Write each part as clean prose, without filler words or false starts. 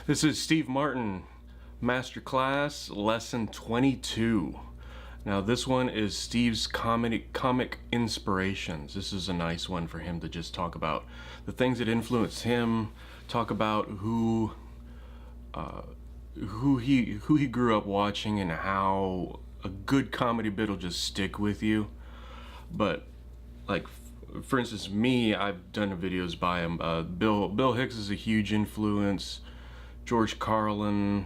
This is Steve Martin, Masterclass, Lesson 22. Now this one is Steve's comic inspirations. This is a nice one for him to just talk about the things that influenced him, talk about who he grew up watching and how a good comedy bit will just stick with you. But like, for instance, me, I've done videos by him. Bill Hicks is a huge influence. George Carlin,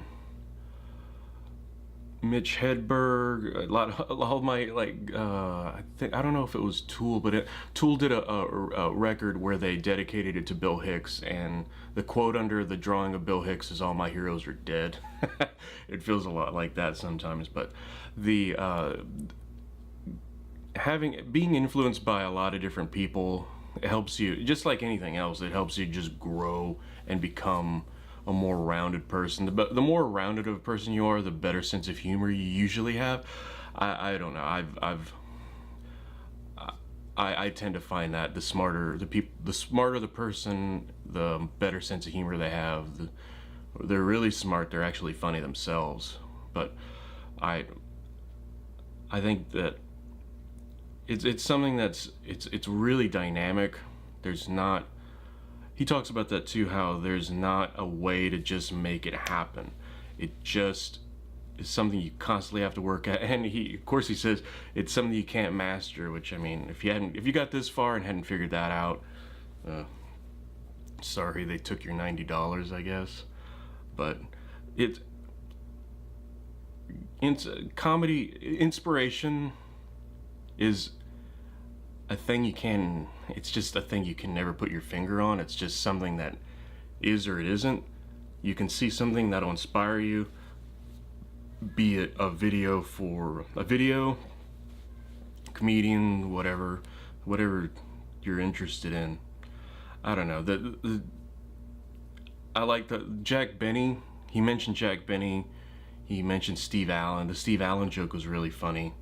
Mitch Hedberg, a lot of my, like, I don't know if it was Tool, but Tool did a record where they dedicated it to Bill Hicks, and the quote under the drawing of Bill Hicks is "All my heroes are dead." It feels a lot like that sometimes, but the being influenced by a lot of different people, it helps you, just like anything else, it helps you just grow and become a more rounded person. The more rounded of a person you are, the better sense of humor you usually have. I don't know. I tend to find that the smarter the person, the better sense of humor they have. They're really smart. They're actually funny themselves. But I think that it's something that's it's really dynamic. There's not. He talks about that too, how there's not a way to just make it happen. It just is something you constantly have to work at. And of course he says it's something you can't master, which, I mean, if you got this far and hadn't figured that out, sorry, they took your $90, I guess. But comedy inspiration is a thing it's just a thing you can never put your finger on. It's just something that is or it isn't. You can see something that'll inspire you, be it a video, comedian, whatever you're interested in. I don't know. I like the Jack Benny. He mentioned Jack Benny. He mentioned Steve Allen. The Steve Allen joke was really funny.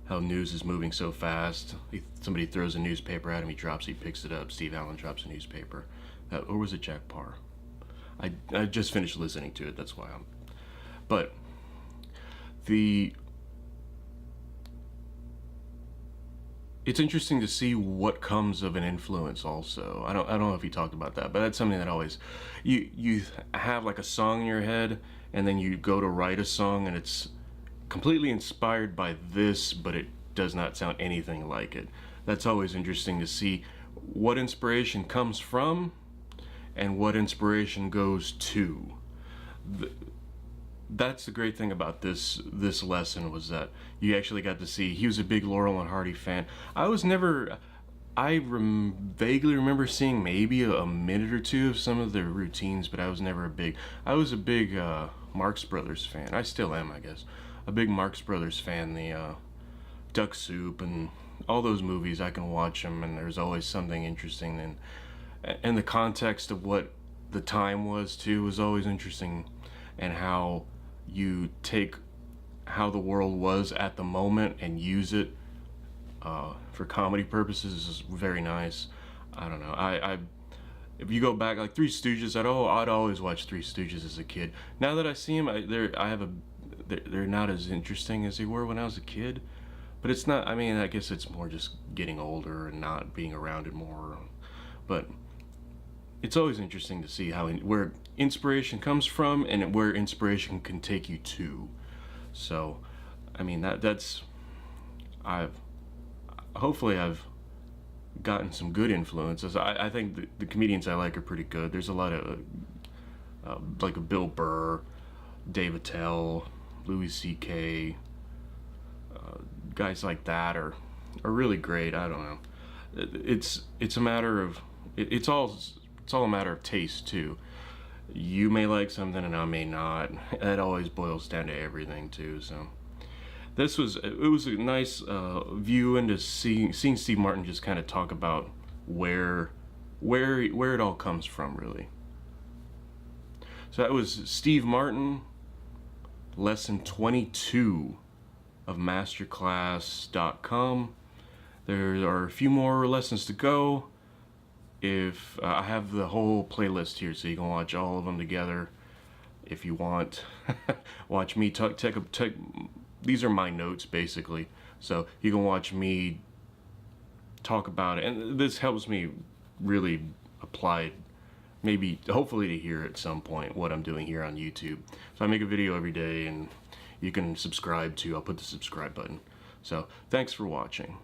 How news is moving so fast. Somebody throws a newspaper at him, he drops it, he picks it up. Steve Allen drops a newspaper. Or was it Jack Parr? I just finished listening to it, that's why But it's interesting to see what comes of an influence also. I don't know if he talked about that, but that's something that always, you have like a song in your head, and then you go to write a song and it's completely inspired by this, but it does not sound anything like it. That's always interesting to see what inspiration comes from and what inspiration goes to. That's the great thing about this lesson, was that you actually got to see. He was a big Laurel and Hardy fan. Vaguely remember seeing maybe a minute or two of some of their routines, but I was a big Marx Brothers fan. I still am, I guess. A big Marx Brothers fan. The Duck Soup and all those movies, I can watch them, and there's always something interesting. And the context of what the time was too was always interesting, and how you take how the world was at the moment and use it for comedy purposes is very nice. I don't know. If you go back, like Three Stooges, I'd always watch Three Stooges as a kid. Now that I see them, they're not as interesting as they were when I was a kid. But it's not, I mean, I guess it's more just getting older and not being around it more. But it's always interesting to see where inspiration comes from and where inspiration can take you to. So, I mean, hopefully I've gotten some good influences. I think the comedians I like are pretty good. There's a lot of, like a Bill Burr, Dave Attell, Louis C.K., guys like that are really great. I don't know. It's a matter of it's all a matter of taste too. You may like something and I may not. That always boils down to everything too. So it was a nice view into seeing Steve Martin just kind of talk about where it all comes from, really. So that was Steve Martin, lesson 22 of masterclass.com. There are a few more lessons to go. If I have the whole playlist here, so you can watch all of them together. if you want, watch me these are my notes basically. So you can watch me talk about it, and this helps me really apply, maybe hopefully to hear at some point what I'm doing here on YouTube. So I make a video every day, and you can subscribe to, I'll put the subscribe button. So thanks for watching.